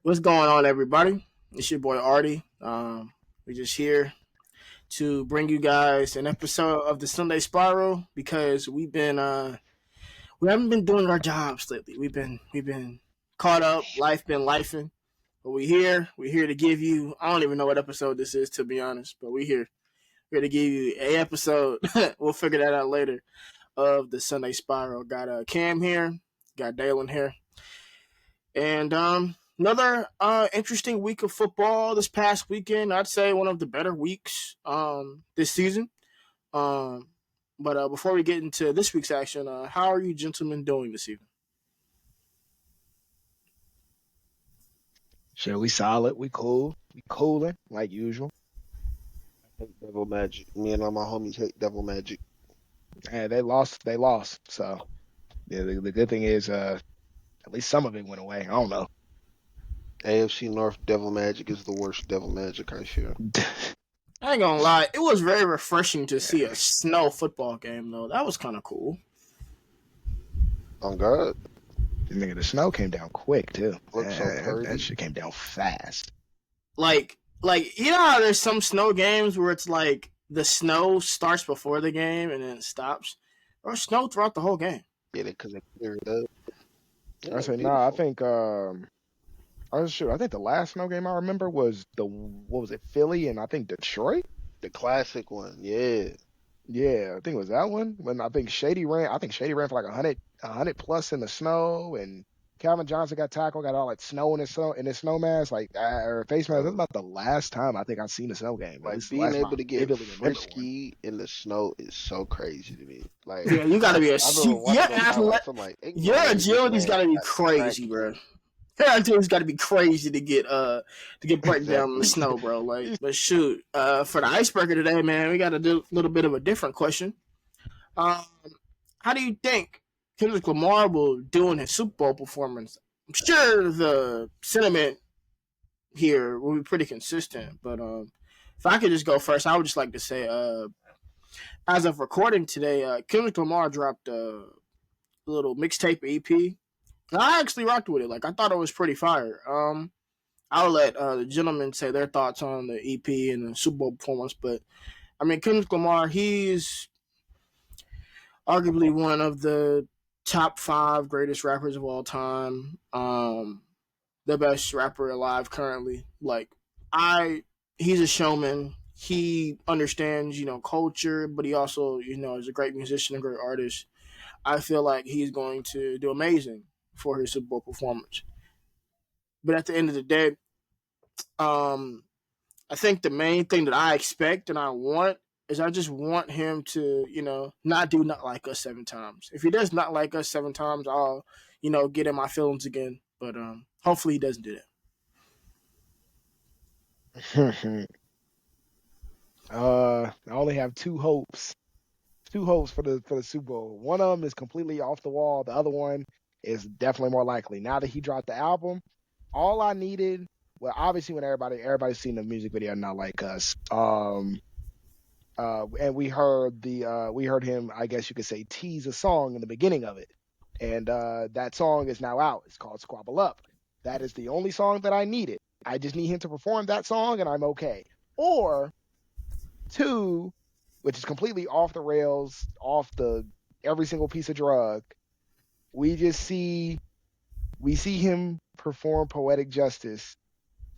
What's going on, everybody? It's your boy Artie. We just here to bring you guys an episode of the Sunday Spiral because we haven't been doing our jobs lately. We've been caught up. Life been lifing, but we here. We're here to give you. I don't even know what episode this is, to be honest, but we here. We're here to give you a episode. We'll figure that out later. Of the Sunday Spiral. Got Cam here. Got Dalen here. And another interesting week of football this past weekend. I'd say one of the better weeks this season. Um, but before we get into this week's action, how are you gentlemen doing this evening? Sure, we solid. We cool. We cooling like usual. Hate Devil Magic. Me and all my homies hate Devil Magic. And they lost. They lost. So yeah, the good thing is, at least some of it went away. I don't know. AFC North Devil Magic is the worst Devil Magic I share. I ain't gonna lie, it was very refreshing to see a snow football game though. That was kind of cool. On God. Nigga, the snow came down quick too. Looks so pretty. That shit came down fast. Like you know how there's some snow games where it's like the snow starts before the game and then it stops, or snow throughout the whole game. Get it because they cleared it up. Yeah, I say beautiful. nah. I think I think the last snow game I remember was what was it, Philly and I think Detroit. The classic one, yeah. Yeah, I think it was that one when I think Shady ran. I think Shady ran for like 100 plus in the snow, and Calvin Johnson got tackled, got all that snow in his snow mask, like or face mask. That's about the last time I think I've seen a snow game. Like It's the being last time able to I get vividly remember one. frisky in the snow is so crazy to me. Like Yeah, you gotta be a I remember watching those highlights. I'm like, ain't no your way this agility's man gotta be got crazy, track. bro. Your agility's gotta be crazy to get break down in the snow, bro. Like, but shoot, for the icebreaker today, man, we got a little bit of a different question. Um, how do you think Kendrick Lamar will do in his Super Bowl performance? I'm sure the sentiment here will be pretty consistent, but if I could just go first, I would just like to say, as of recording today, Kendrick Lamar dropped a little mixtape EP. And I actually rocked with it. Like I thought it was pretty fire. I'll let the gentlemen say their thoughts on the EP and the Super Bowl performance, but I mean Kendrick Lamar, he's arguably one of the top five greatest rappers of all time. The best rapper alive currently. Like he's a showman. He understands, culture, but he also, is a great musician, a great artist. I feel like he's going to do amazing for his Super Bowl performance. But at the end of the day, um, I think the main thing that I expect and I want is I just want him to, not do Not Like Us seven times. If he does Not Like Us seven times, I'll, get in my feelings again. But hopefully he doesn't do that. I only have two hopes. Two hopes for the Super Bowl. One of them is completely off the wall. The other one is definitely more likely. Now that he dropped the album, all I needed, well, obviously when everybody's seen the music video, Not Like Us. And we heard him, I guess you could say, tease a song in the beginning of it. And that song is now out. It's called Squabble Up. That is the only song that I needed. I just need him to perform that song and I'm okay. Or two, which is completely off the rails, off the every single piece of drug. We see him perform Poetic Justice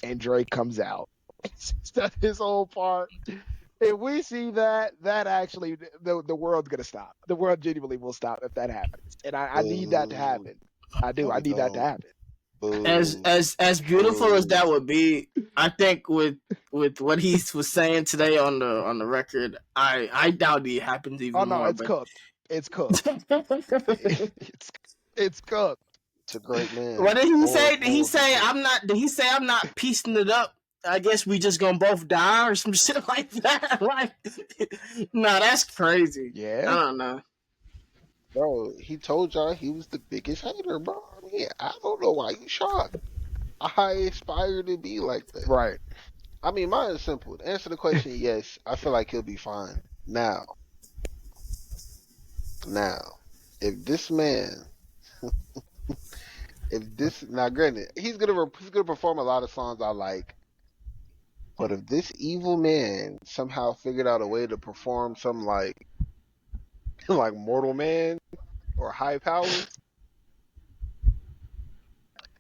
and Drake comes out. That's his whole part. If we see that actually the world's gonna stop. The world genuinely will stop if that happens. And I need that to happen. I do. I need that to happen. As beautiful as that would be, I think with what he was saying today on the record, I doubt it happens even more. Oh no, it's cooked. It's cooked. it's cooked. It's a great man. What did he say? Did he say I'm not piecing it up? I guess we just gonna both die or some shit like that. Like, nah, that's crazy. Yeah. I don't know. Bro, he told y'all he was the biggest hater, bro. I mean, I don't know why you shocked. I aspire to be like that. Right. I mean, mine is simple. To answer the question, yes, I feel like he'll be fine. Now, if this man if this now, granted, he's gonna perform a lot of songs I like, but if this evil man somehow figured out a way to perform some like like Mortal Man or High Power,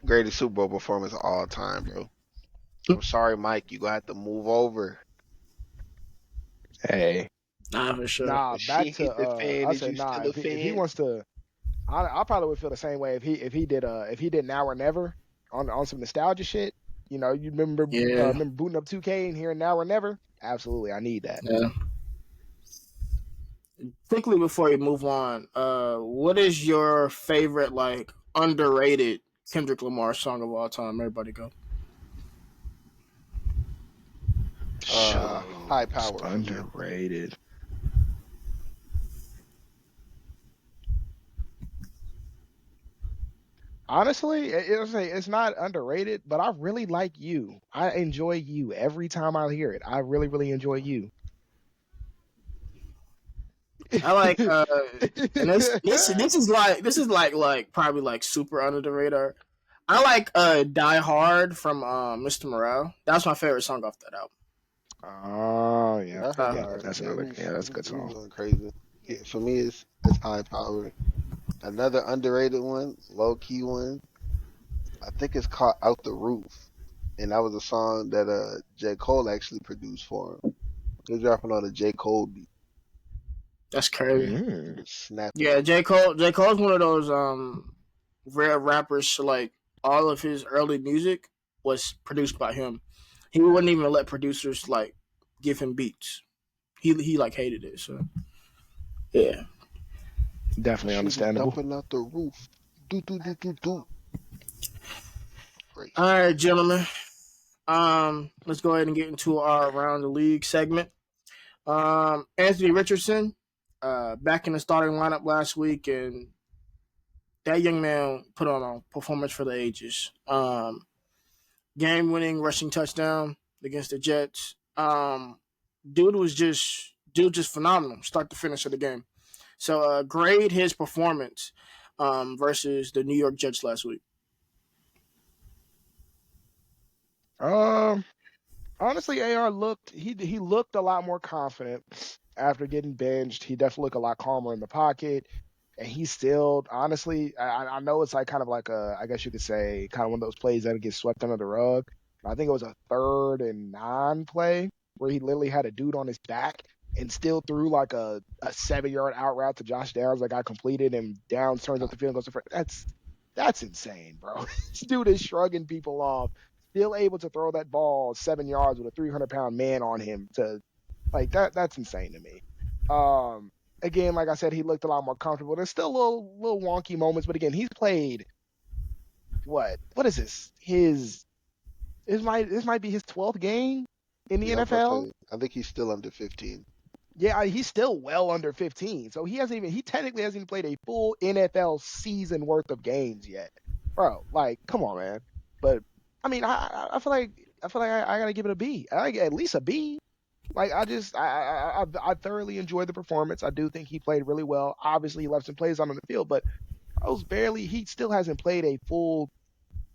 greatest Super Bowl performance of all time, bro. I'm sorry, Mike, you gonna have to move over. Hey, Nah, for sure. nah. But Back she to ain't the fan. I Is say you nah. still a If he fan? wants to, I probably would feel the same way if he did Now or Never on some nostalgia shit. You know, you Yeah, remember booting up 2K and hearing Now or Never? Absolutely, I need that. yeah. Quickly before you move on, what is your favorite like underrated Kendrick Lamar song of all time? Everybody go. High It's Power for me. underrated. Honestly, it's not underrated, but I really like You. I enjoy You every time I hear it. I really, really enjoy You. I like and this is like probably like super under the radar. I like Die Hard from Mr. Morale. That's my favorite song off that album. Oh yeah, Yeah, I heard Die yeah, that. Hard. that's Yeah, another that's a good he was song. going crazy. Yeah, for me, it's High Power. Another underrated one, low key one. I think it's called Out the Roof, and that was a song that J Cole actually produced for him. He was rapping on a J Cole beat. That's crazy. Mm. He was snapping Yeah, on that. J Cole's one of those rare rappers. Like all of his early music was produced by him. He wouldn't even let producers like give him beats. He like hated it. So yeah. Definitely She was understandable. dumping out the roof. Do do do do do. Great All song. right, gentlemen. Let's go ahead and get into our around the league segment. Anthony Richardson, back in the starting lineup last week, and that young man put on a performance for the ages. Game-winning rushing touchdown against the Jets. Dude just phenomenal, start to finish of the game. So, grade his performance versus the New York Jets last week. Um, Honestly, AR he looked a lot more confident after getting benched. He definitely looked a lot calmer in the pocket, and he still honestly I know it's like kind of like a I guess you could say kind of one of those plays that gets swept under the rug. I think it was a 3rd and 9 play where he literally had a dude on his back and still threw like a 7 yard out route to Josh Downs that got completed and Downs turns up the field and goes to first. That's insane, bro. This dude is shrugging people off, still able to throw that ball 7 yards with a 300-pound man on him to like that. That's insane to me. Um, Again, like I said, he looked a lot more comfortable. There's still little wonky moments, but again, he's played what is this? This might be his 12th game in the Yeah, I was about to tell NFL. you. I think he's still under 15. Yeah, he's still well under 15. So he technically hasn't even played a full NFL season worth of games yet. Bro, like, come on, man. But I mean, I feel like I gotta give it a B. At least a B. Like I thoroughly enjoyed the performance. I do think he played really well. Obviously, he left some plays on the field, but he still hasn't played a full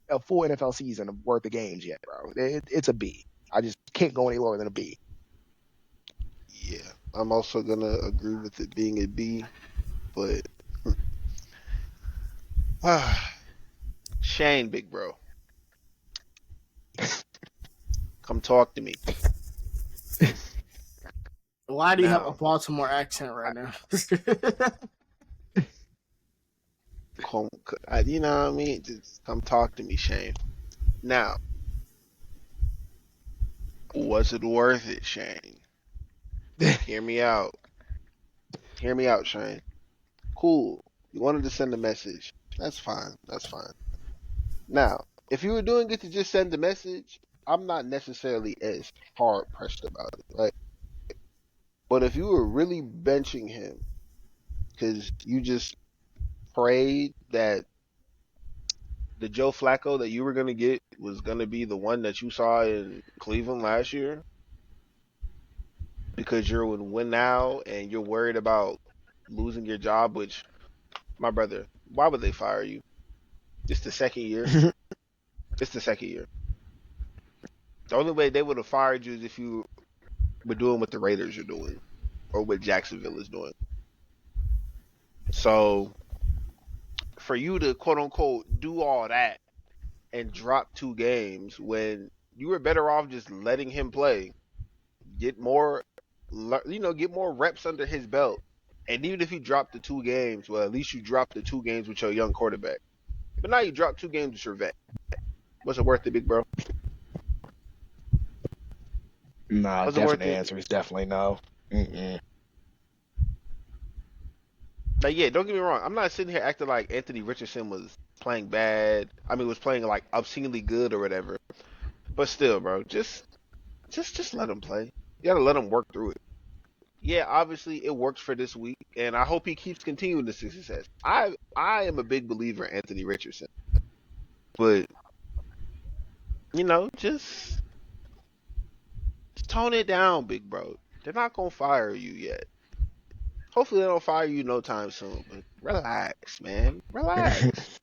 NFL season of worth of games yet, bro. It's a B. I just can't go any lower than a B. Yeah, I'm also gonna agree with it being a B, but Shane, big bro, come talk to me Why do you have a now. Baltimore accent right now? Come, you know what I mean? Just come talk to me, Shane. Now, was it worth it, Shane? Hear me out. Hear me out, Shane. Cool. You wanted to send a message. That's fine. That's fine. Now, if you were doing it to just send a message, I'm not necessarily as hard pressed about it, right? But if you were really benching him because you just prayed that the Joe Flacco that you were going to get was going to be the one that you saw in Cleveland last year because you're in win now and you're worried about losing your job, which, my brother, why would they fire you? It's the second year. It's the second year. The only way they would have fired you is if you were doing what the Raiders are doing or what Jacksonville is doing. So for you to quote unquote do all that and drop 2 games when you were better off just letting him play, get more, get more reps under his belt. And even if you drop the 2 games, well, at least you dropped the 2 games with your young quarterback. But now you dropped 2 games with your vet. Was it worth it, big bro? Nah, Was it worth definite it? answer is definitely no. Mm-mm. Like, yeah, don't get me wrong. I'm not sitting here acting like Anthony Richardson was playing bad. I mean, was playing like obscenely good or whatever. But still, bro, just let him play. You gotta let him work through it. Yeah, obviously it works for this week, and I hope he keeps continuing this success. I am a big believer in Anthony Richardson, but just tone it down, big bro. They're not gonna fire you yet. Hopefully they don't fire you no time soon. But relax, man. Relax.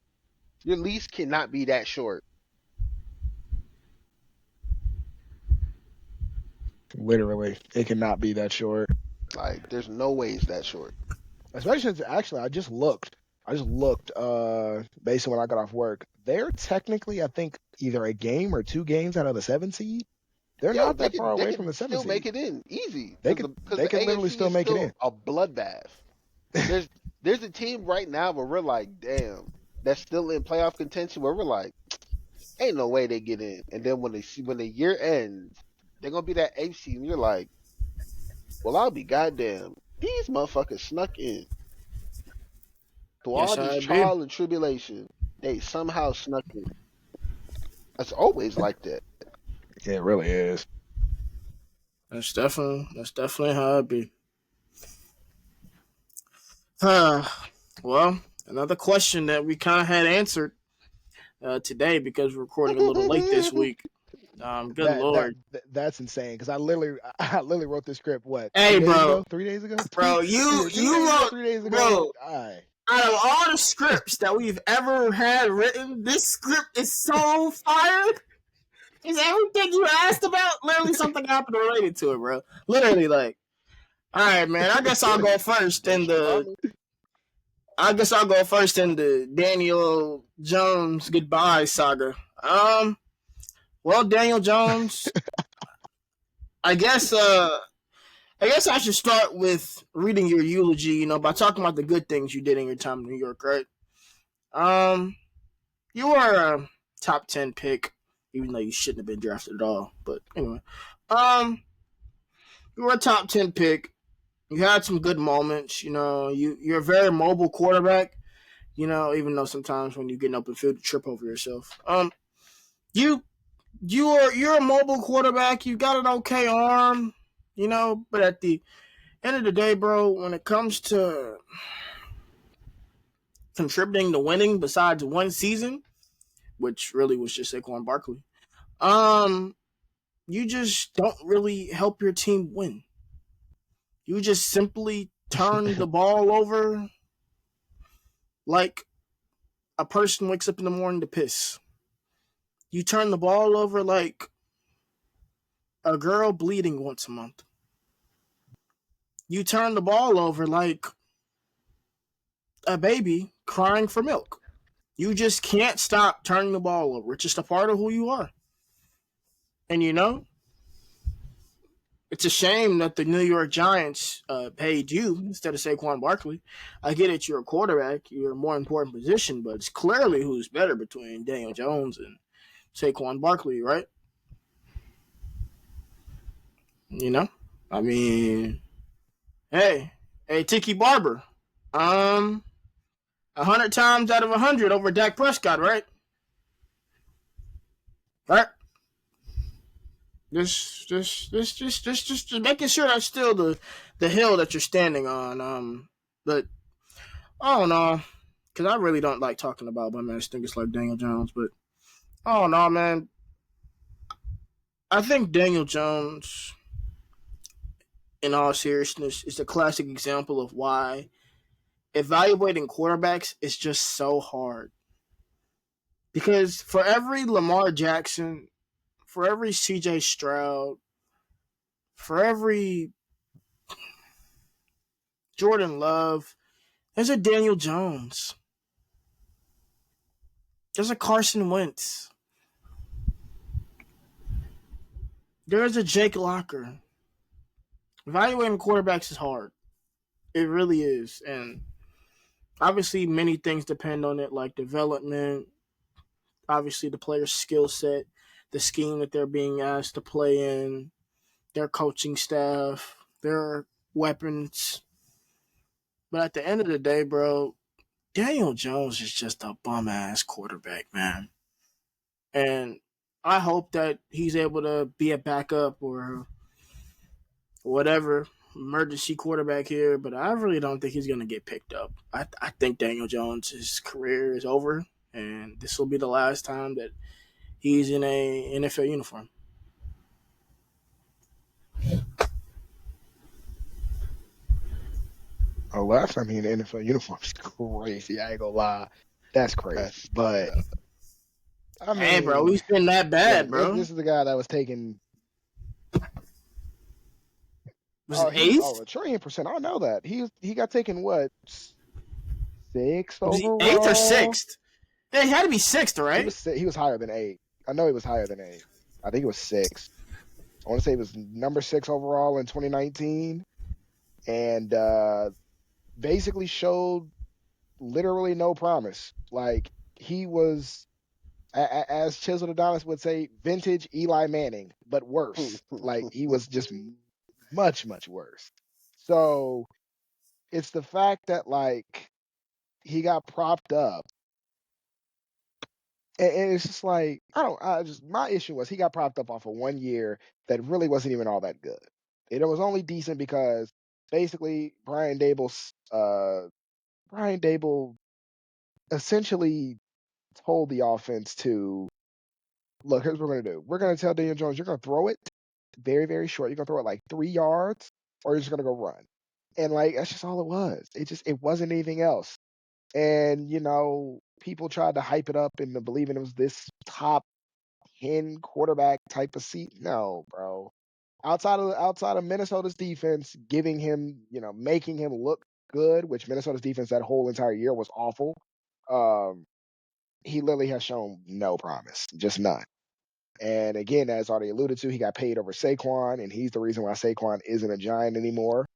Your lease cannot be that short. Literally, it cannot be that short. Like, there's no way it's that short. Especially since actually I just looked. Based on when I got off work. They're technically, I think, either a game or 2 games out of the 7 seed. They're not that far away from the 7 seed. seed. Make it in easy. They could literally still make it in. A bloodbath. There's a team right now where we're like, damn, that's still in playoff contention. Where we're like, ain't no way they get in. And then when the year ends, they're gonna be that 8th seed, and you're like, well, I'll be goddamn. These motherfuckers snuck in. Through all this trial and tribulation, they somehow snuck in. It's always like that. Yeah, it really is. That's definitely how it be. Well, another question that we kind of had answered today because we're recording a little late this week. Good Lord. That's insane because I literally wrote this script. What? Hey, bro. 3 days ago. Bro, you wrote 3 days ago. Bro, right. Out of all the scripts that we've ever had written, this script is so fire. Is everything you asked about literally something happened related to it, bro? Literally, like, all right, man. I guess I'll go first in the Daniel Jones goodbye saga. Well, Daniel Jones, I guess I should start with reading your eulogy, by talking about the good things you did in your time in New York, right? You were a top 10 pick, even though you shouldn't have been drafted at all. But anyway, you were a top 10 pick. You had some good moments. You're a very mobile quarterback. Even though sometimes when you get in open field, you trip over yourself. You're a mobile quarterback. You got an okay arm. But at the end of the day, bro, when it comes to contributing to winning besides one season, which really was just Saquon Barkley, you just don't really help your team win. You just simply turn the ball over like a person wakes up in the morning to piss. You turn the ball over like a girl bleeding once a month. You turn the ball over like a baby crying for milk. You just can't stop turning the ball over. It's just a part of who you are. And it's a shame that the New York Giants paid you instead of Saquon Barkley. I get it, you're a quarterback, you're a more important position, but it's clearly who's better between Daniel Jones and Saquon Barkley, right? I mean, hey, Tiki Barber, 100 times out of 100 over Dak Prescott, right? Right? Just making sure that's still the hill that you're standing on. But I don't know, because I really don't like talking about my man stinks like Daniel Jones. But I don't know, man. I think Daniel Jones, in all seriousness, is a classic example of why evaluating quarterbacks is just so hard. Because for every Lamar Jackson, for every CJ Stroud, for every Jordan Love, there's a Daniel Jones. There's a Carson Wentz. There's a Jake Locker. Evaluating quarterbacks is hard. It really is. And obviously, many things depend on it, like development, obviously, the player's skill set, the scheme that they're being asked to play in, their coaching staff, their weapons. But at the end of the day, bro, Daniel Jones is just a bum ass quarterback, man. And I hope that he's able to be a backup or whatever emergency quarterback here, but I really don't think he's going to get picked up. I think Daniel Jones' career is over, and this will be the last time that he's in a NFL uniform. Oh, last time he in the NFL uniform is crazy. I ain't gonna lie, that's crazy. That's But I mean, Hey, bro, he's been that bad, look, bro. this is the guy that was taking. Was it eighth? A trillion percent. I know that he got taken what, sixth Was he overall? eighth or sixth? Yeah, he had to be sixth, right? He was higher than 8. I know he was higher than 8. I think it was 6. I want to say he was number 6 overall in 2019, and basically showed literally no promise. Like he was, as Chisel Adonis would say, vintage Eli Manning, but worse. Like he was just much, much worse. So it's the fact that like he got propped up. And it's just like my issue was he got propped up off of 1 year that really wasn't even all that good. It was only decent because basically Brian Dable essentially told the offense to look, here's what we're gonna do. We're gonna tell Daniel Jones, you're gonna throw it very, very short. You're gonna throw it like 3 yards, or you're just gonna go run. And like that's just all it was. It wasn't anything else. And people tried to hype it up into believing it was this top 10 quarterback type of seat. No, bro. Outside of Minnesota's defense giving him, making him look good, which Minnesota's defense that whole entire year was awful. He literally has shown no promise, just none. And again, as already alluded to, he got paid over Saquon, and he's the reason why Saquon isn't a Giant anymore.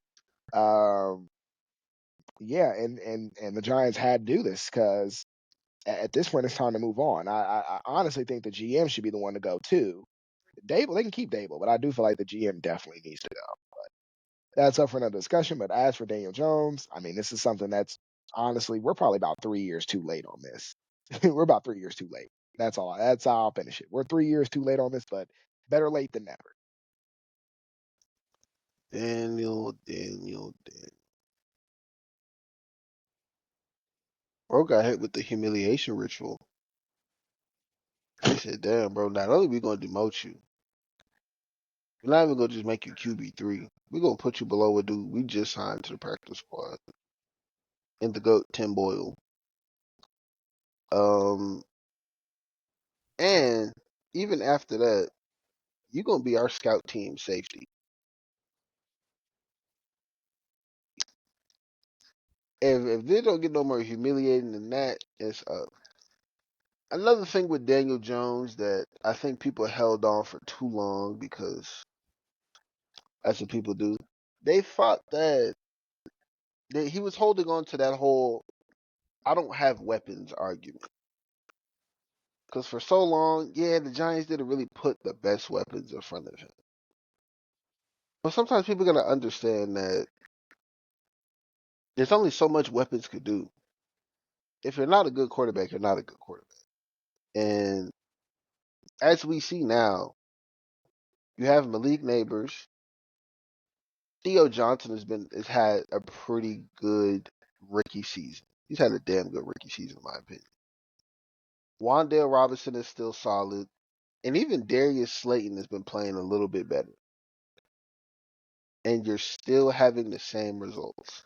Yeah, and the Giants had to do this because at this point it's time to move on. I honestly think the GM should be the one to go too. Dable, they can keep Dable, but I do feel like the GM definitely needs to go. But that's up for another discussion. But as for Daniel Jones, I mean, this is something that's honestly we're probably about 3 years too late on this. We're about 3 years too late. That's all. That's how I'll finish it. We're 3 years too late on this, but better late than never. Daniel. Bro got hit with the humiliation ritual. They said, damn, bro, not only we going to demote you, we're not even going to just make you QB3. We're going to put you below a dude we just signed to the practice squad in the GOAT, Tim Boyle. And even after that, you're going to be our scout team safety. If they don't get no more humiliating than that, it's up. Another thing with Daniel Jones that I think people held on for too long because that's what people do. They thought that he was holding on to that whole I don't have weapons argument. Because for so long, yeah, the Giants didn't really put the best weapons in front of him. But sometimes people got to understand that there's only so much weapons could do. If you're not a good quarterback, you're not a good quarterback. And as we see now, you have Malik Neighbors. Theo Johnson has had a pretty good rookie season. He's had a damn good rookie season, in my opinion. Wan'Dale Robinson is still solid. And even Darius Slayton has been playing a little bit better. And you're still having the same results.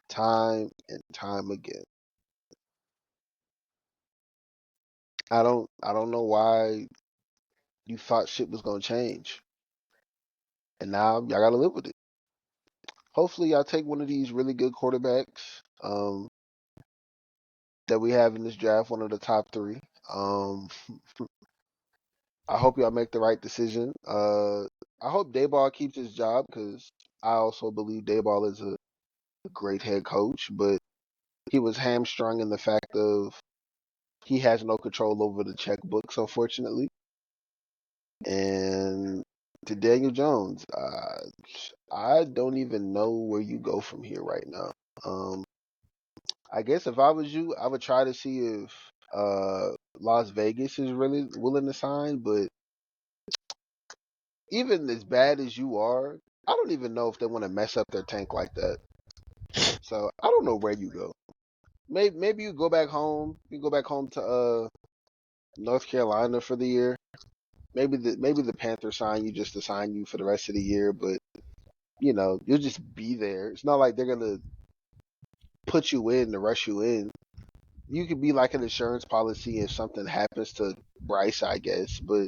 Time and time again. I don't know why you thought shit was gonna change, and now y'all gotta live with it. Hopefully, y'all take one of these really good quarterbacks that we have in this draft, one of the top three. Um, I hope y'all make the right decision. I hope Dayball keeps his job because I also believe Dayball is a great head coach, but he was hamstrung in the fact of he has no control over the checkbooks, unfortunately. And to Daniel Jones, I don't even know where you go from here right now. I guess if I was you, I would try to see if Las Vegas is really willing to sign, but even as bad as you are, I don't even know if they want to mess up their tank like that. So I don't know where you go. Maybe you go back home. You go back home to North Carolina for the year. Maybe the Panthers sign you just to sign you for the rest of the year, but you'll just be there. It's not like they're gonna put you in to rush you in. You could be like an insurance policy if something happens to Bryce, I guess. But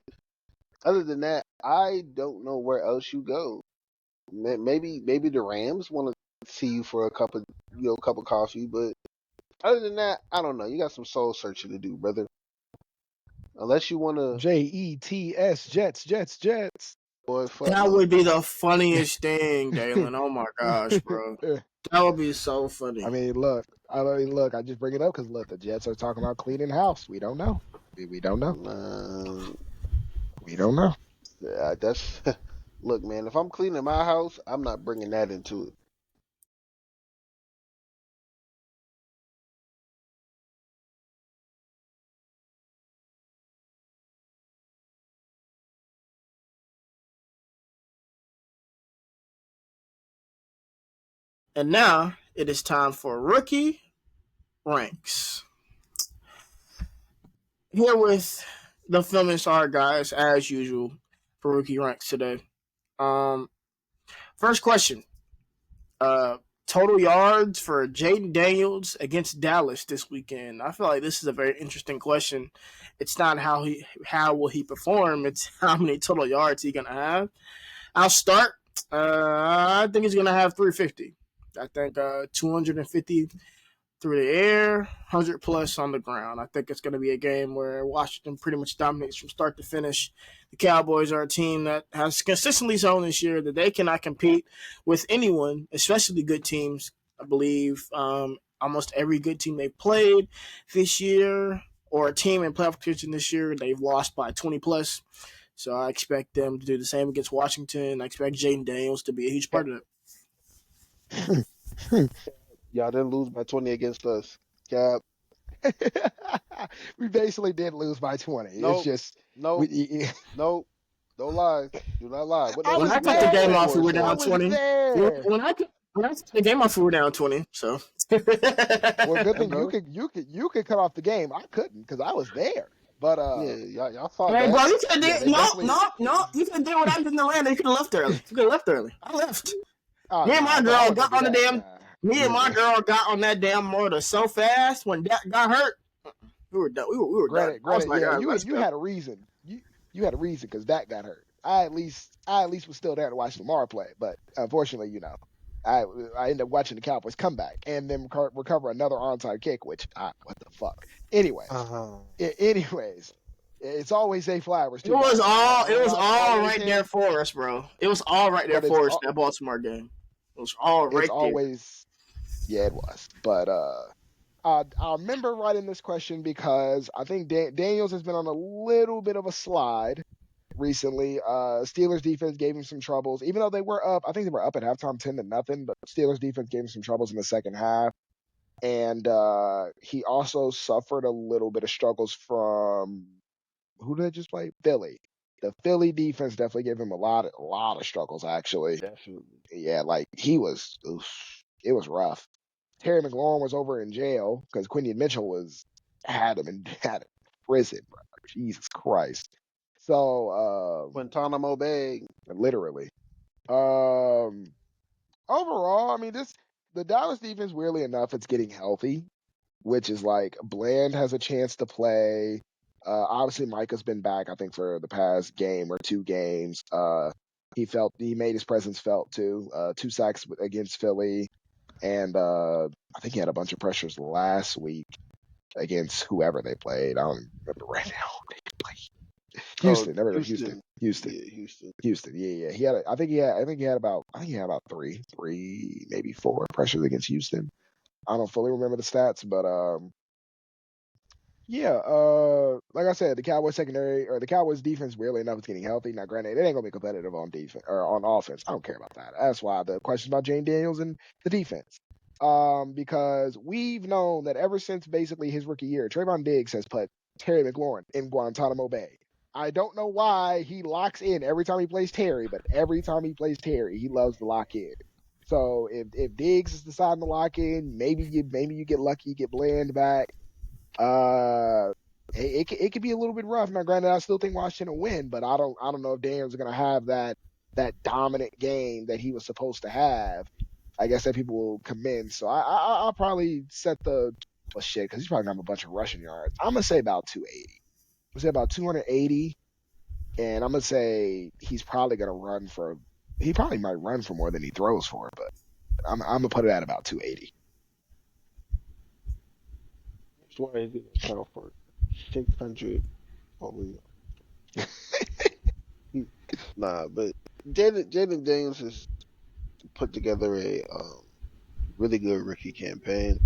other than that, I don't know where else you go. Maybe the Rams want to see you for a cup of coffee, but other than that, I don't know. You got some soul searching to do, brother. Unless you want to, Jets, Jets. boy, fuck That no. would be the funniest thing, Dalen. Oh my gosh, bro. That would be so funny. I mean, look. I just bring it up because look, the Jets are talking about cleaning house. We don't know. We don't know. We don't know. That's look, man. If I'm cleaning my house, I'm not bringing that into it. And now it is time for rookie ranks. Here with the filming star guys, as usual, for rookie ranks today. First question. Total yards for Jaden Daniels against Dallas this weekend. I feel like this is a very interesting question. It's not how will he perform, it's how many total yards he gonna have. I'll start. I think he's gonna have 350. I think 250 through the air, 100 plus on the ground. I think it's going to be a game where Washington pretty much dominates from start to finish. The Cowboys are a team that has consistently shown this year that they cannot compete with anyone, especially good teams. I believe almost every good team they played this year or a team in playoff position this year, they've lost by 20 plus. So I expect them to do the same against Washington. I expect Jaden Daniels to be a huge part of it. Y'all didn't lose by 20 against us. Cap. We basically did lose by 20. Nope. It's just nope. Nope. Don't lie. Do not lie. When I cut the game off, we were down 20. When I cut the game off, we were down 20. So, well, good thing you could cut off the game. I couldn't because I was there. But yeah, y'all fought hey, back. bro, you could have did no. You could have did what I did in Atlanta. You could have left early. You could have left early. I left. Me and my girl got on the damn. Me and my girl got on that damn motor so fast when that got hurt. We were done. We were done. Granted, yeah, you had a reason. You had a reason because that got hurt. I at least was still there to watch Lamar play, but unfortunately, I ended up watching the Cowboys come back and then recover another onside kick, which what the fuck. Anyways, it's always Zay Flowers. It was all right there for us, bro. It was all right there for us. That Baltimore game. It was all right there. Yeah, it was. But I remember writing this question because I think Daniels has been on a little bit of a slide recently. Steelers defense gave him some troubles, even though they were up. I think they were up at halftime 10-0, but Steelers defense gave him some troubles in the second half. And he also suffered a little bit of struggles from who did they just play? Philly. The Philly defense definitely gave him a lot of struggles, actually. Definitely. Yeah, like it was rough. Terry McLaurin was over in jail because Quinyon Mitchell had him in prison, bro. Jesus Christ. So Guantanamo Bay. Literally. Overall, I mean the Dallas defense, weirdly enough, it's getting healthy, which is like Bland has a chance to play. Obviously, Micah's been back, I think, for the past game or 2 games. He made his presence felt too. 2 sacks against Philly, and I think he had a bunch of pressures last week against whoever they played. I don't even remember right now who they played. Houston. Never remember Houston. Houston. Yeah, Houston. Houston. Yeah. He had. I think he had about three, maybe 4 pressures against Houston. I don't fully remember the stats, but yeah, like I said, the Cowboys secondary or the Cowboys defense, weirdly enough, is getting healthy. Now, granted, it ain't gonna be competitive on defense or on offense. I don't care about that. That's why the question about Jane Daniels and the defense. Because we've known that ever since basically his rookie year, Trayvon Diggs has put Terry McLaurin in Guantanamo Bay. I don't know why he locks in every time he plays Terry, but every time he plays Terry, he loves to lock in. So if Diggs is deciding to lock in, maybe you get lucky, you get Bland back. It could be a little bit rough. Now, granted, I still think Washington will win, but I don't know if Daniels is gonna have that dominant game that he was supposed to have. I guess that people will commend. So I'll probably set the shit because he's probably gonna have a bunch of rushing yards. I'm gonna say about 280. I'm gonna say about 280, and I'm gonna say he's probably gonna run for. He probably might run for more than he throws for, but I'm gonna put it at about 280. Why is it account for 600 only? Nah, but Jaden Daniels has put together a really good rookie campaign.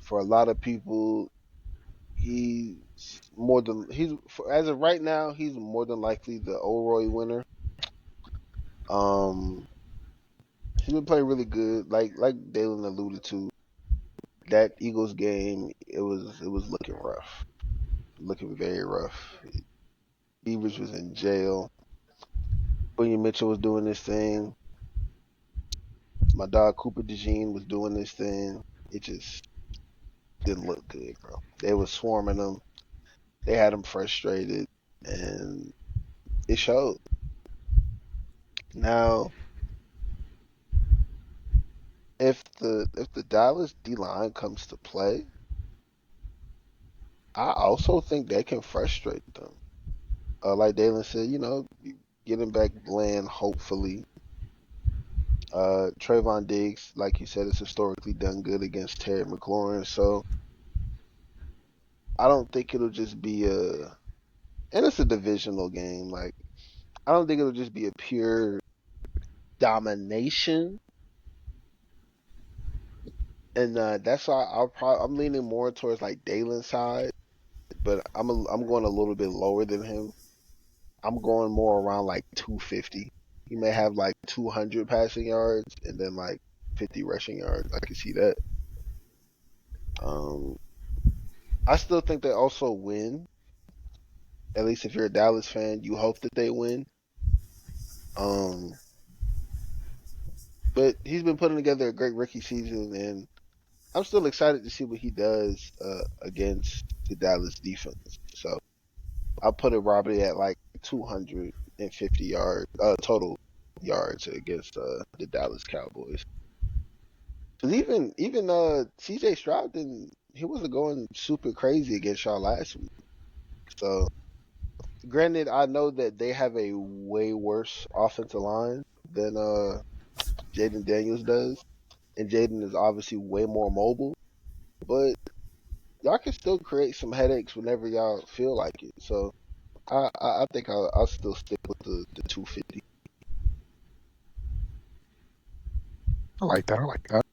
For a lot of people, as of right now, he's more than likely the Roy winner. He's been playing really good. Like Dalen alluded to, that Eagles game, it was looking rough, looking very rough. Beavers was in jail. William Mitchell was doing this thing. My dog Cooper DeJean was doing this thing. It just didn't look good, bro. They were swarming him. They had him frustrated, and it showed. Now, if the Dallas D line comes to play, I also think they can frustrate them. Like Dalen said, getting back Bland, hopefully. Trayvon Diggs, like you said, has historically done good against Terry McLaurin, so I don't think it'll just be and it's a divisional game. Like, I don't think it'll just be a pure domination, and that's why I'm leaning more towards like Dalen's side, but I'm going a little bit lower than him. I'm going more around like 250. He may have like 200 passing yards and then like 50 rushing yards. I can see that. I still think they also win. At least if you're a Dallas fan, you hope that they win. But he's been putting together a great rookie season, and I'm still excited to see what he does against the Dallas defense. So I'll put it probably at like 250 yards total yards against the Dallas Cowboys. Because even C.J. Stroud he wasn't going super crazy against y'all last week. So granted, I know that they have a way worse offensive line than Jaden Daniels does, and Jaden is obviously way more mobile, but y'all can still create some headaches whenever y'all feel like it. So I think I'll still stick with the 250. I like that.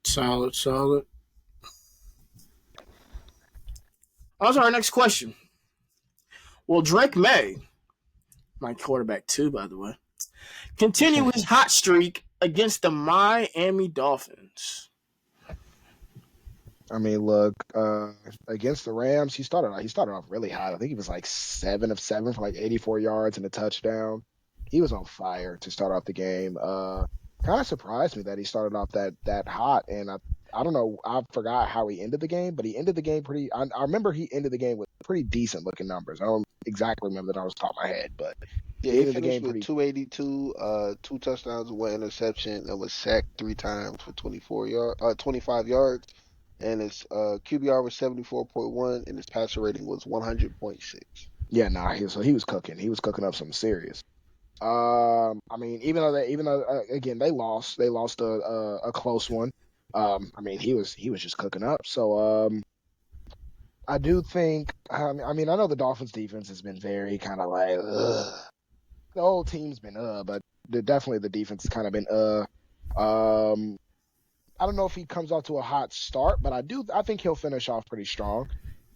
Solid. Also, our next question. Will Drake May, my quarterback too, by the way, continue his hot streak against the Miami Dolphins? I mean, look, against the Rams, he started off really hot. I think he was like 7 of 7 for like 84 yards and a touchdown. He was on fire to start off the game. Kind of surprised me that he started off that hot, and I don't know, I forgot how he ended the game, but he ended the game pretty. I remember he ended the game with pretty decent looking numbers. I don't exactly remember that off the top of my head, but yeah, he finished with 282, 2 touchdowns, 1 interception, and was sacked 3 times for 25 yards. and his QBR was 74.1, and his passer rating was 100.6. Yeah, nah, he was cooking. He was cooking up some serious. I mean, even though again they lost a close one. I mean, he was just cooking up. So I do think. I mean, I know the Dolphins defense has been very kind of like the whole team's been but definitely the defense has kind of been Um, I don't know if he comes off to a hot start, but I think he'll finish off pretty strong.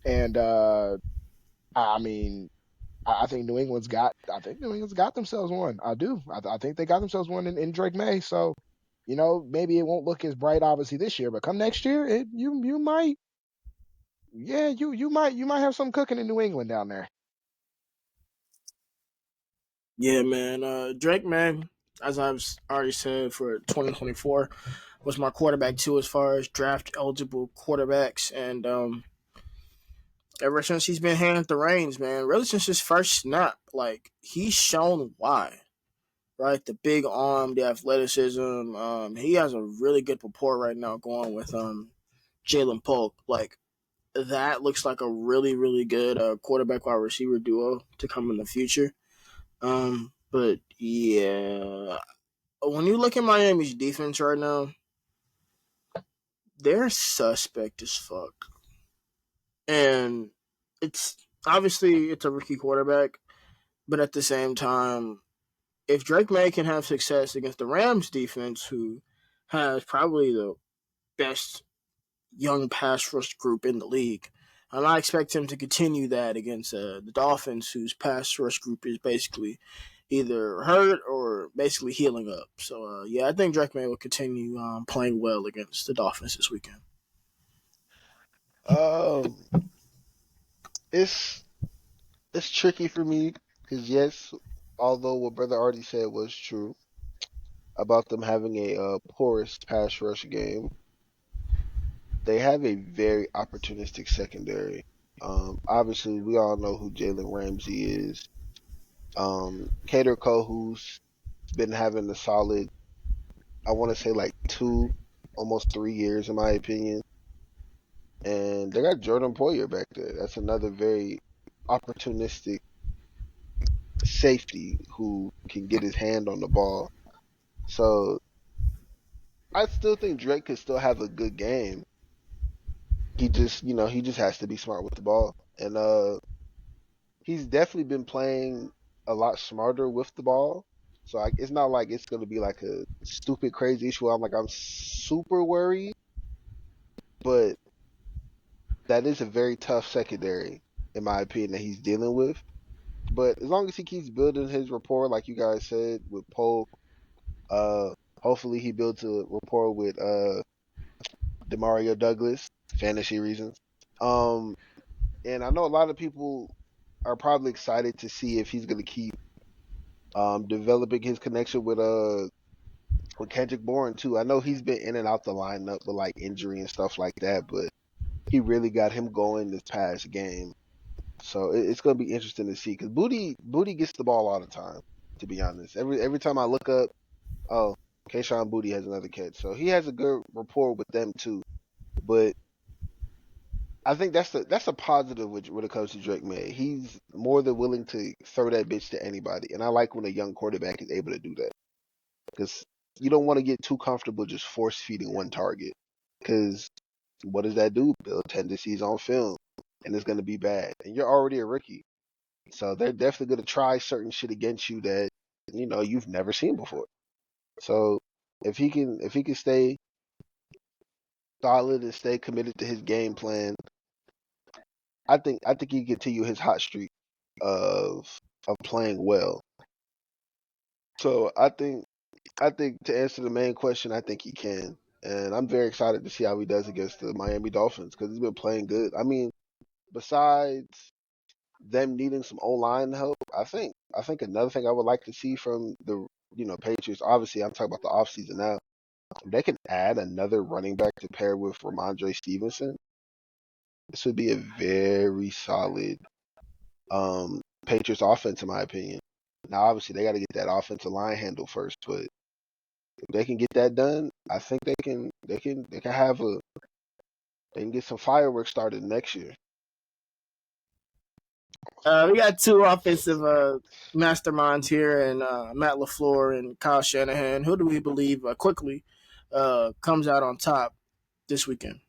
And I mean, I think New England's got themselves one. I do. I think they got themselves one in Drake May. So, maybe it won't look as bright obviously this year, but come next year, you might yeah, you might have some cooking in New England down there. Yeah, man. Drake, man, as I've already said for 2024, was my quarterback too as far as draft eligible quarterbacks, and ever since he's been handed the reins, man, really since his first snap, like he's shown why. Right, the big arm, the athleticism. He has a really good rapport right now going with Jalen Polk. Like that looks like a really really good quarterback wide receiver duo to come in the future. But yeah, when you look at Miami's defense right now, they're suspect as fuck, and it's obviously it's a rookie quarterback, but at the same time, if Drake May can have success against the Rams defense, who has probably the best young pass rush group in the league, and I expect him to continue that against the Dolphins, whose pass rush group is basically either hurt or basically healing up. So yeah, I think Drake May will continue playing well against the Dolphins this weekend. Um, it's it's tricky for me because yes, although what Brother already said was true about them having a porous pass rush game, they have a very opportunistic secondary. Obviously, we all know who Jalen Ramsey is. Kader Kohou's been having a solid, I want to say like 2, almost 3 years in my opinion. And they got Jordan Poyer back there. That's another very opportunistic safety who can get his hand on the ball. So I still think Drake could still have a good game. He just has to be smart with the ball. And he's definitely been playing a lot smarter with the ball. So it's not like it's going to be like a stupid crazy issue. I'm super worried, but that is a very tough secondary in my opinion that he's dealing with. But as long as he keeps building his rapport, like you guys said, with Polk, uh, hopefully he builds a rapport with Demario Douglas, fantasy reasons. Um, and I know a lot of people are probably excited to see if he's going to keep developing his connection with Kendrick Bourne too. I know he's been in and out the lineup with like injury and stuff like that, but he really got him going this past game. So it's going to be interesting to see because Booty gets the ball all the time. To be honest, every time I look up, oh, Kayshawn Booty has another catch, so he has a good rapport with them too. But I think that's a positive when it comes to Drake May. He's more than willing to throw that bitch to anybody, and I like when a young quarterback is able to do that because you don't want to get too comfortable just force feeding one target because what does that do? Build tendencies on film, and it's going to be bad, and you're already a rookie. So they're definitely going to try certain shit against you that you've never seen before. So if he can stay solid and stay committed to his game plan, I think he can continue his hot streak of playing well. So I think to answer the main question, I think he can, and I'm very excited to see how he does against the Miami Dolphins because he's been playing good. I mean, besides them needing some O line help, I think another thing I would like to see from the Patriots. Obviously, I'm talking about the offseason now. If they can add another running back to pair with Ramondre Stevenson, this would be a very solid Patriots offense, in my opinion. Now, obviously, they got to get that offensive line handled first, but if they can get that done, I think they can have They can get some fireworks started next year. We got two offensive masterminds here, and Matt LaFleur and Kyle Shanahan. Who do we believe quickly comes out on top this weekend?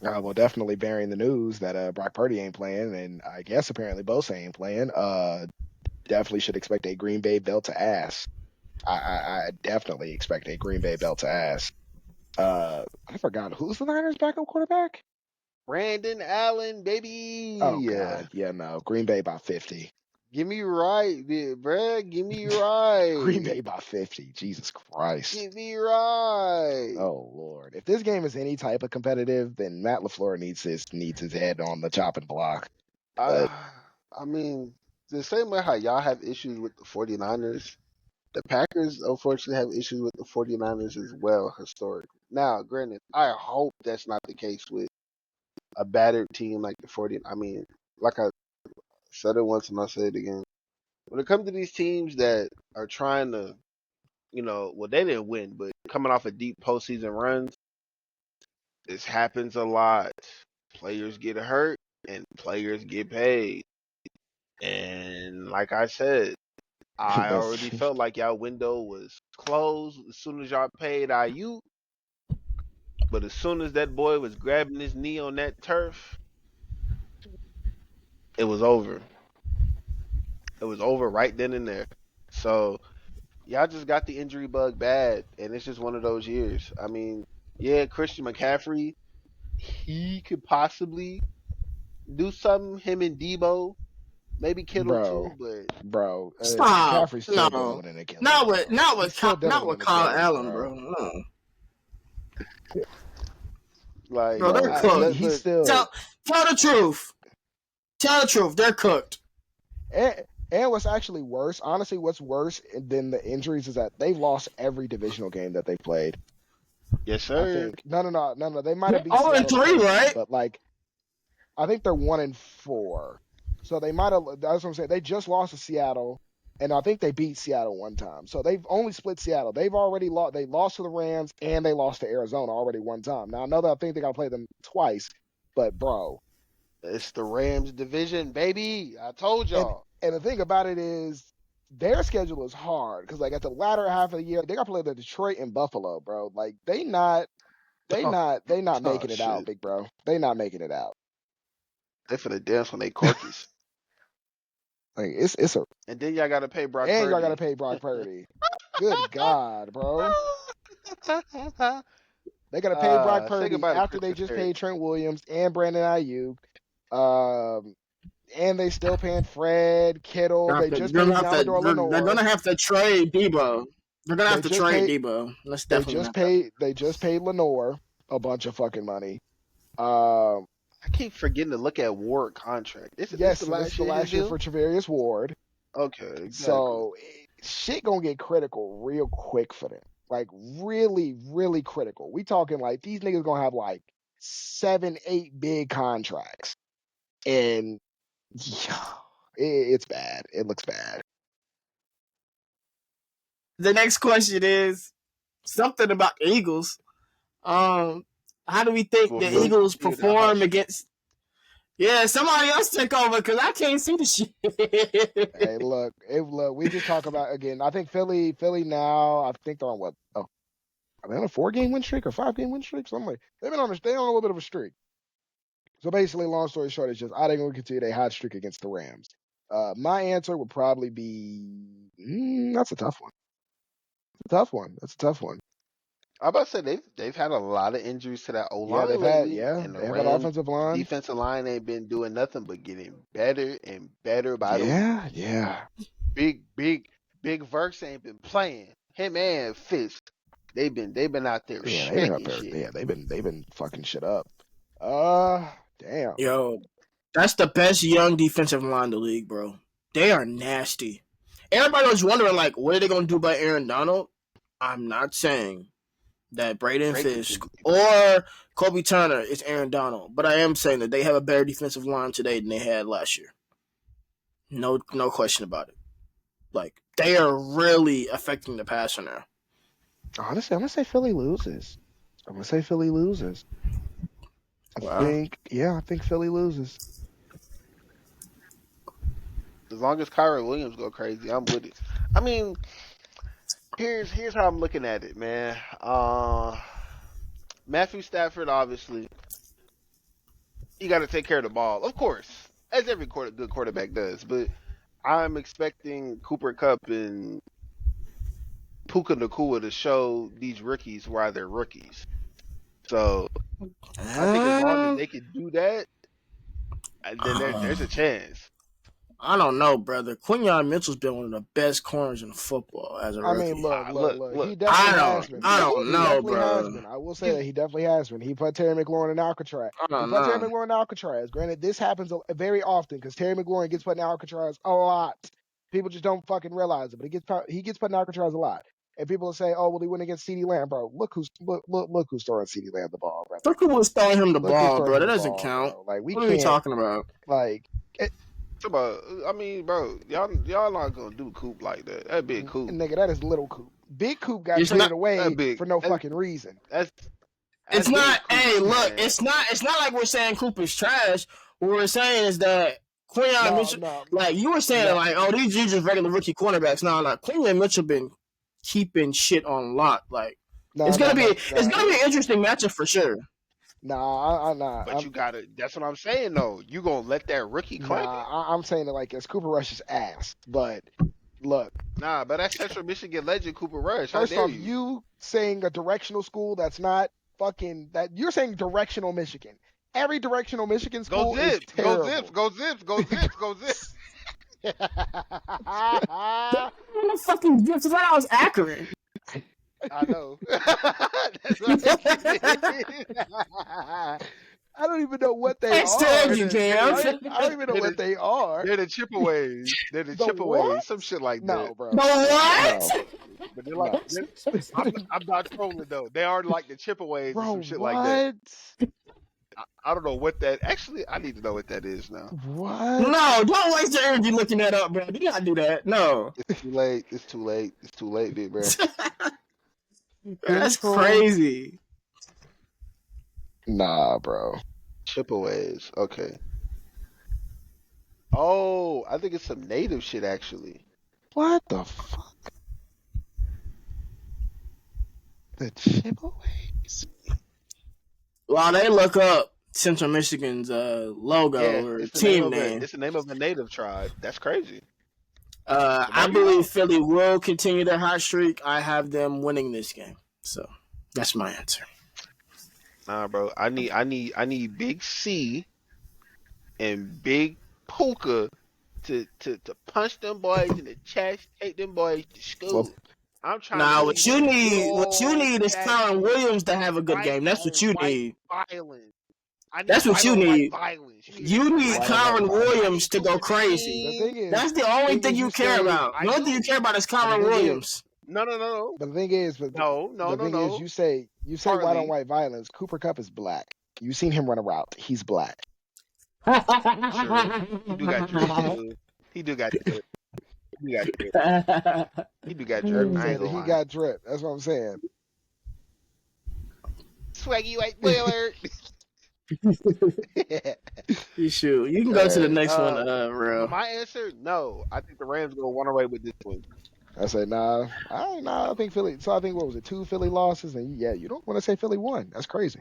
Well, definitely bearing the news that Brock Purdy ain't playing, and I guess apparently Bosa ain't playing. Definitely should expect a Green Bay belt to ass. I definitely expect a Green Bay belt to ass. I forgot who's the Niners' backup quarterback. Brandon Allen, baby. Oh God, yeah, no, Green Bay by 50. Give me right, bruh. Give me right. Green Bay by 50. Jesus Christ. Give me right. Oh Lord, if this game is any type of competitive, then Matt LaFleur needs his head on the chopping block. I mean, the same way how y'all have issues with the 49ers, the Packers unfortunately have issues with the 49ers as well, historically. Now, granted, I hope that's not the case with a battered team like the 40. I mean, like I said it once and I'll say it again. When it comes to these teams that are trying to, well, they didn't win, but coming off of deep postseason runs, this happens a lot. Players get hurt and players get paid. And like I said, I already felt like y'all window was closed as soon as y'all paid Ayuk. But as soon as that boy was grabbing his knee on that turf, it was over. It was over right then and there. So y'all just got the injury bug bad, and it's just one of those years. I mean, yeah, Christian McCaffrey, he could possibly do something. Him and Debo, maybe Kittle too, but Stop. McCaffrey's still dealing with an Achilles. Not with Kyle Allen, bro. No. Like, bro, they're cooked. He's still tell the truth. Tell the truth. They're cooked. And what's actually worse, honestly, what's worse than the injuries is that they've lost every divisional game that they've played. Yes, sir. I think no. They might have beat 0-3, right? But like, I think they're 1-4. So they might have. That's what I'm saying. They just lost to Seattle, and I think they beat Seattle one time. So they've only split Seattle. They've already lost. They lost to the Rams and they lost to Arizona already one time. Now I know that I think they got to play them twice, but bro, it's the Rams division, baby. I told y'all. And the thing about it is, their schedule is hard because like at the latter half of the year, they got to play the Detroit and Buffalo, bro. Like they not making it out, big bro. They not making it out. They finna dance when they corkies. Like it's a. And then y'all gotta pay Brock Purdy. And y'all gotta pay Brock Purdy. Good God, bro. They gotta pay Brock Purdy after they just paid Trent Williams and Brandon Ayuk. And they still paying Fred, Kittle. They just paid Salvador Lenoir. They're gonna have to trade Debo. They're gonna have to trade Debo. That's definitely. They just paid Lenoir a bunch of fucking money. I keep forgetting to look at Ward contract. This is the last year for Travarius Ward. Okay, exactly. So shit gonna get critical real quick for them. Like really, really critical. We talking like these niggas gonna have like 7-8 big contracts, and it's bad. It looks bad. The next question is something about Eagles. How do we think the Eagles perform against? Yeah, somebody else took over because I can't see the shit. Hey, look. We just talk about again. I think Philly now. I think they're on what? Oh, are they on a 4-game win streak or 5-game win streak? Something like they're on a little bit of a streak. So basically, long story short, it's just I think we'll continue their hot streak against the Rams. My answer would probably be that's a tough one. That's a tough one. I'm about to say they've had a lot of injuries to that O-line. They've lately, had an offensive line. Defensive line ain't been doing nothing but getting better and better by the week. Yeah. Big Verse ain't been playing. Him and Fitz, they've been out there. Yeah, they've been fucking shit up. Damn. Yo, that's the best young defensive line in the league, bro. They are nasty. Everybody was wondering, like, what are they going to do by Aaron Donald? I'm not saying that Braden Fisk or Kobe Turner is Aaron Donald, but I am saying that they have a better defensive line today than they had last year. No question about it. Like, they are really affecting the passer now. Honestly, I'm going to say Philly loses. I'm gonna say Philly loses. Wow. I think Philly loses. As long as Kyron Williams go crazy, I'm with it. I mean, here's how I'm looking at it, man. Matthew Stafford, obviously, you got to take care of the ball, of course, as every good quarterback does. But I'm expecting Cooper Kupp and Puka Nacua to show these rookies why they're rookies. So I think as long as they can do that, then there's a chance. I don't know, brother. Quinyon Mitchell's been one of the best corners in football as a I rookie. mean, look. He Look. definitely has been. I don't He know, definitely has bro. been. I will say that he definitely has been. He put Terry McLaurin in Alcatraz. I don't He put Terry know. McLaurin in Alcatraz. Granted, this happens very often because Terry McLaurin gets put in Alcatraz a lot. People just don't fucking realize it, but he gets put in Alcatraz a lot. And people will say, "Oh, well, he went against CeeDee Lamb, bro. Look who's throwing CeeDee Lamb the ball, brother. Look who was throwing him the Look who's ball, throwing bro. him That the doesn't ball, count. bro. Like we What are we can't talking about? like." I mean, bro, y'all not gonna do Coop like that. That'd be a Coop. Nigga, that is little Coop. Big Coop got It's traded not away that big. for no fucking reason. That's It's not. big Hey, Coop, look. man. It's not like we're saying Cooper's trash. What we're saying is that Quinyon Mitchell, like you were saying, like, oh, these are just regular rookie cornerbacks. No, like Quinyon Mitchell been keeping shit on lock. Like it's gonna be an interesting matchup for sure. Nah. But you gotta. That's what I'm saying, though. You gonna let that rookie clank? I'm saying it like it's Cooper Rush's ass. But look. Nah, but that's Central Michigan legend Cooper Rush. First off, you saying a directional school that's not fucking that. You're saying directional Michigan. Every directional Michigan school is terrible. Go Zips. The fucking Zips. I thought I was accurate. I know. I don't even know what they are. I don't even know what they are. They're the Chippeways. Some shit like that. No, bro. The what? No. But they're like, I'm not trolling though. They are like the Chippeways or some shit like that. I don't know what that. Actually, I need to know what that is now. What? No, don't waste your energy looking that up, bro. Do not do that. No. It's too late, big bro. That's crazy. Nah, bro. Chippeways. Okay. Oh, I think it's some native shit actually. What the fuck? The Chippeways? While they look up Central Michigan's logo or team name. It's the name of a native tribe. That's crazy. I believe Philly will continue their hot streak. I have them winning this game. So that's my answer. Nah, bro. I need Big C and Big Puka to punch them boys in the chest, take them boys to school. Well, I'm trying. Now, what you need is Kyron Williams to have a good game. That's what you need. Violence. That's what you need. Violence. You need Kyron Williams to go crazy. The thing is, that's the only thing you care about. The only thing you care about is Kyron Williams. No. But the thing is, is you say white on white violence. Cooper Kupp is black. You've seen him run a route. He's black. Sure. He do got drip. He do got drip. He got drip. That's what I'm saying. Swaggy white boy alert. Shoot, you can go to the next one, real. My answer, no. I think the Rams gonna run away with this one. I say nah. I think Philly. So I think what was it? 2 Philly losses, and you don't want to say Philly won. That's crazy.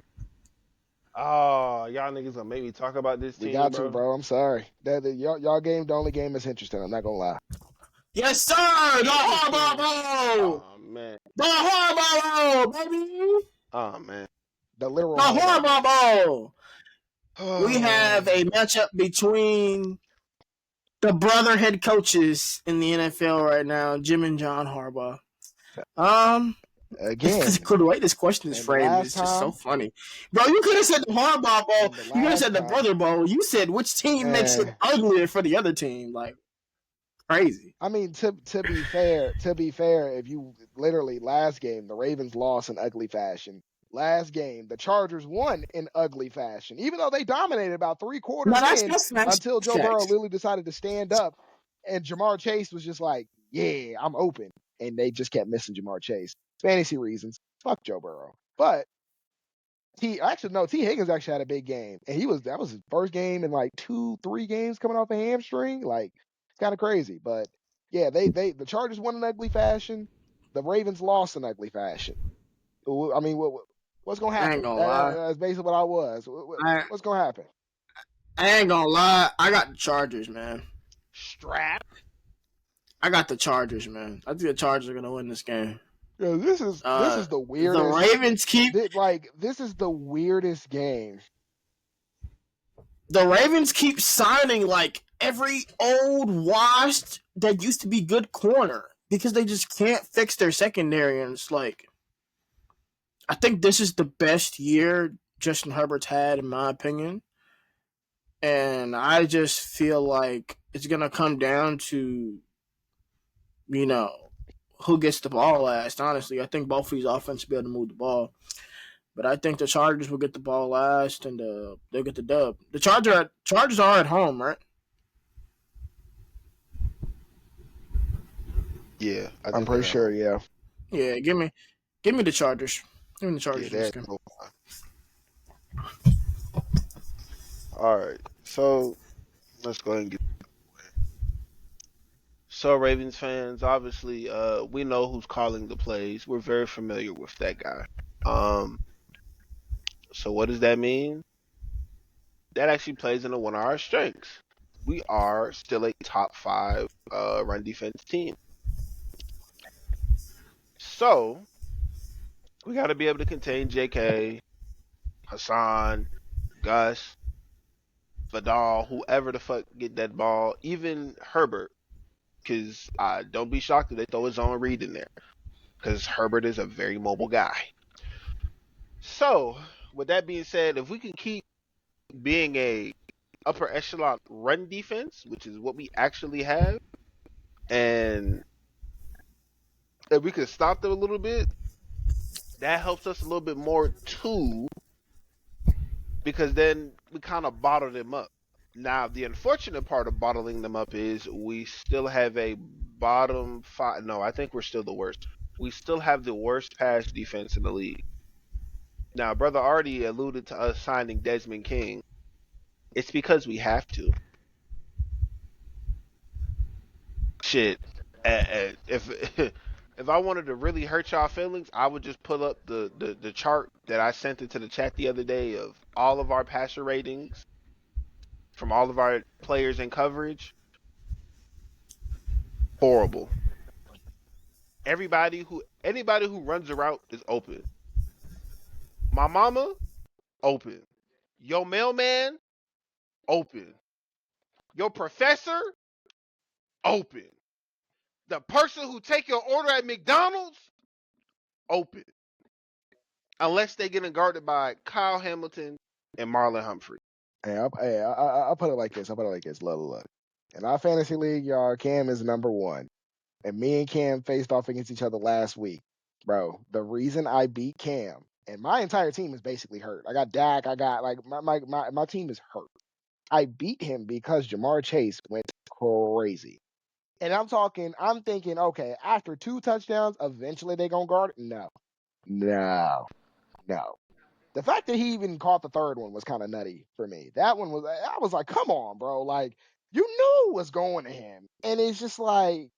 Oh, y'all niggas gonna make me talk about this team, We got to, bro. I'm sorry. Y'all game, the only game that's interesting. I'm not gonna lie. Yes, sir. The Harbaugh Bowl. Oh man. The Harbaugh Bowl, baby. Oh man. The literal. The Harbaugh Bowl. We have a matchup between the brother head coaches in the NFL right now, Jim and John Harbaugh. Again, the way this question is framed is just so funny, bro. You could have said the Harbaugh Bowl. You could have said the Brother Bowl. You said which team makes it uglier for the other team. Like crazy. I mean, to be fair, if you literally last game the Ravens lost in ugly fashion. Last game, the Chargers won in ugly fashion, even though they dominated about 3 quarters until Joe Burrow literally decided to stand up, and Jamar Chase was just like, "Yeah, I'm open," and they just kept missing Jamar Chase. Fantasy reasons. Fuck Joe Burrow. But T Higgins actually had a big game, and that was his first game in like 2-3 games coming off a hamstring. Like it's kind of crazy, but yeah, the Chargers won in ugly fashion. The Ravens lost in ugly fashion. I mean, what's gonna I ain't happen? gonna lie. That's basically what I was. I What's gonna happen? I ain't gonna lie. I got the Chargers, man. Strap. I got the Chargers, man. I think the Chargers are gonna win this game. Yo, this is the The weirdest. Ravens keep This is the weirdest game. the Ravens keep signing like every old washed that used to be good corner because they just can't fix their secondary, and it's like I think this is the best year Justin Herbert's had, in my opinion. And I just feel like it's gonna come down to, you know, who gets the ball last. Honestly, I think both of these offenses will be able to move the ball, but I think the Chargers will get the ball last, and they'll get the dub. The Chargers are at home, right? Yeah, I'm pretty sure. Yeah. Yeah, give me the Chargers. Give me the Chargers. Yeah, in this game. all right. So let's go ahead and get. So Ravens fans, obviously, we know who's calling the plays. We're very familiar with that guy. So what does that mean? That actually plays into one of our strengths. We are still a top 5 run defense team. So we got to be able to contain J.K., Hassan, Gus, Vidal, whoever the fuck get that ball, even Herbert. Because don't be shocked if they throw his own read in there. Because Herbert is a very mobile guy. So, with that being said, if we can keep being a upper echelon run defense, which is what we actually have, and if we can stop them a little bit, that helps us a little bit more too, because then we kind of bottle them up. Now, the unfortunate part of bottling them up is we still have a bottom 5. No, I think we're still the worst. We still have the worst pass defense in the league. Now, Brother Artie alluded to us signing Desmond King. It's because we have to. Shit. If if I wanted to really hurt y'all feelings, I would just pull up the chart that I sent into the chat the other day of all of our passer ratings from all of our players in coverage. Horrible. Anybody who runs a route is open. My mama, open. Your mailman, open. Your professor, open. The person who take your order at McDonald's, open. Unless they getting guarded by Kyle Hamilton and Marlon Humphrey. I'll put it like this. Look. In our fantasy league, y'all, Cam is number 1. And me and Cam faced off against each other last week. Bro, the reason I beat Cam, and my entire team is basically hurt. I got Dak, I got like my team is hurt. I beat him because Jamar Chase went crazy. And I'm thinking, okay, after 2 touchdowns, eventually they gonna guard it. No. The fact that he even caught the third one was kind of nutty for me. I was like, come on, bro. Like, you knew what's going to him. And it's just like,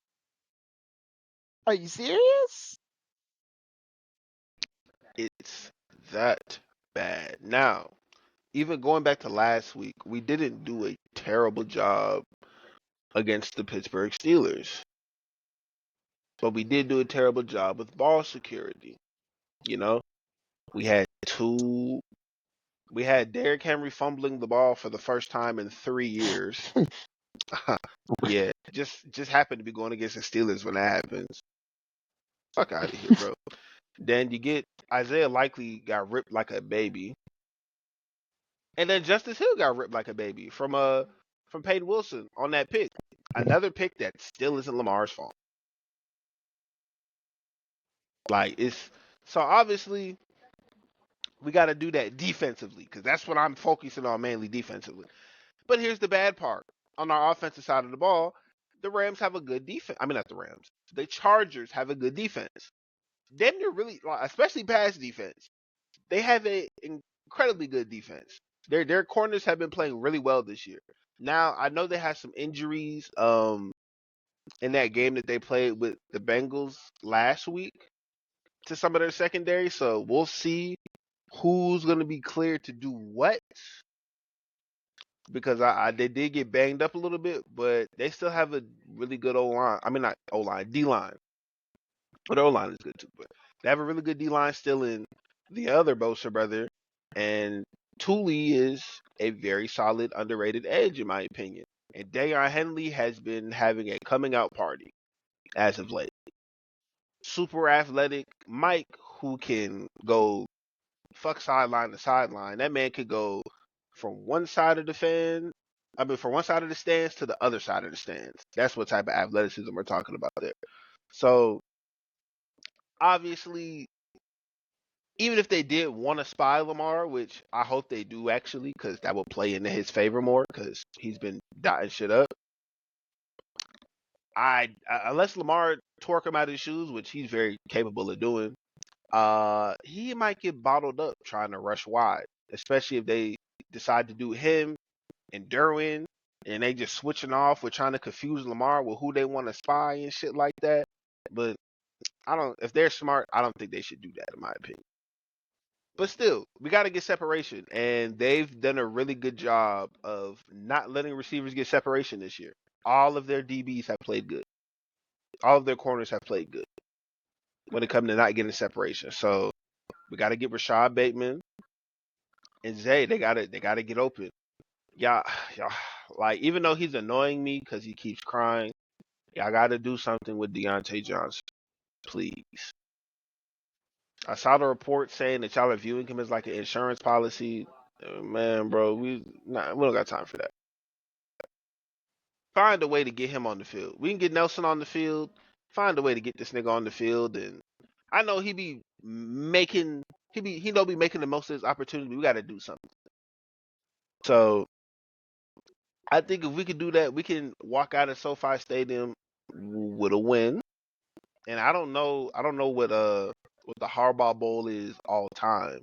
are you serious? It's that bad. Now, even going back to last week, we didn't do a terrible job against the Pittsburgh Steelers. But we did do a terrible job with ball security. You know, we had Derrick Henry fumbling the ball for the first time in 3 years. Yeah, just happened to be going against the Steelers when that happens. Fuck out of here, bro. Then you get Isaiah Likely got ripped like a baby. And then Justice Hill got ripped like a baby from Peyton Wilson on that pick. Another pick that still isn't Lamar's fault. Like so obviously we got to do that defensively because that's what I'm focusing on mainly defensively. But here's the bad part. On our offensive side of the ball, the Rams have a good defense. I mean, not the Rams. The Chargers have a good defense. Then you're really, especially pass defense. they have an incredibly good defense. Their corners have been playing really well this year. Now I know they had some injuries in that game that they played with the Bengals last week to some of their secondary, so we'll see who's going to be cleared to do what, because they did get banged up a little bit, but they still have a really good O-line. I mean, not O-line, D-line. But their O-line is good too. But they have a really good D-line still in the other Bosa brother. And Thule is a very solid, underrated edge, in my opinion. And Deion Henley has been having a coming out party as of late. Super athletic Mike, who can go fuck sideline to sideline. That man could go from one side of the from one side of the stands to the other side of the stands. That's what type of athleticism we're talking about there. So obviously, even if they did want to spy Lamar, which I hope they do actually, because that will play into his favor more, because he's been dotting shit up. Unless Lamar torque him out of his shoes, which he's very capable of doing, he might get bottled up trying to rush wide, especially if they decide to do him and Derwin, and they just switching off with trying to confuse Lamar with who they want to spy and shit like that. But if they're smart, I don't think they should do that, in my opinion. But still, we got to get separation, and they've done a really good job of not letting receivers get separation this year. All of their DBs have played good. All of their corners have played good when it comes to not getting separation. So we got to get Rashad Bateman and Zay. They got to get open. Y'all, like, even though he's annoying me because he keeps crying, y'all got to do something with Deontay Johnson, please. I saw the report saying that y'all are viewing him as like an insurance policy. Man, bro, we don't got time for that. Find a way to get him on the field. We can get Nelson on the field. Find a way to get this nigga on the field. And I know he be making the most of his opportunity. We got to do something. So I think if we could do that, we can walk out of SoFi Stadium with a win. And I don't know what the Harbaugh Bowl is all time,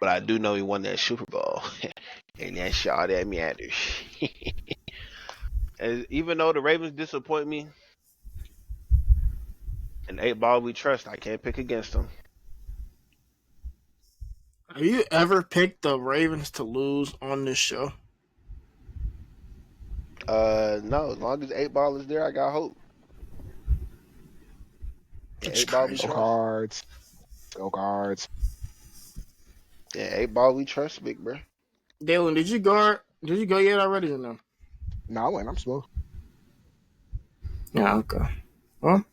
but I do know he won that Super Bowl, and that's all that matters. And even though the Ravens disappoint me, and 8-Ball we trust, I can't pick against them. Have you ever picked the Ravens to lose on this show? No. As long as 8-Ball is there, I got hope. Yeah, 8-Ball we trust. Cards. Go Cards. Yeah, 8-Ball we trust, big bro. Dalen, did you go yet already or no? No, I went. I'm slow. Yeah, okay. Well,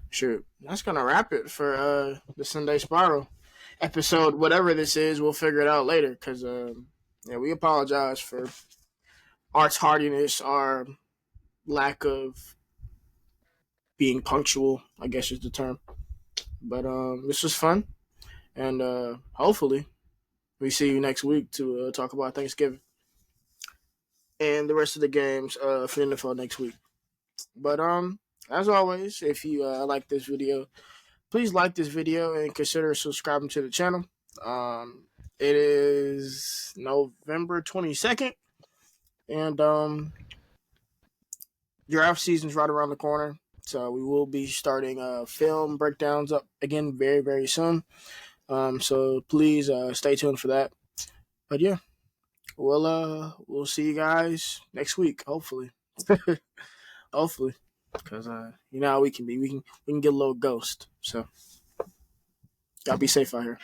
shoot. That's gonna wrap it for the Sunday Spiral episode. Whatever this is, we'll figure it out later. Cause we apologize for our tardiness, our lack of being punctual, I guess is the term. But this was fun, and hopefully we see you next week to talk about Thanksgiving and the rest of the games for the NFL next week. But as always, if you like this video, please like this video and consider subscribing to the channel. It is November 22nd, and draft season's right around the corner. So we will be starting film breakdowns up again very, very soon. So please stay tuned for that. But yeah, we'll see you guys next week, hopefully. Hopefully, because you know how we can be. We can get a little ghost. So y'all be safe out here.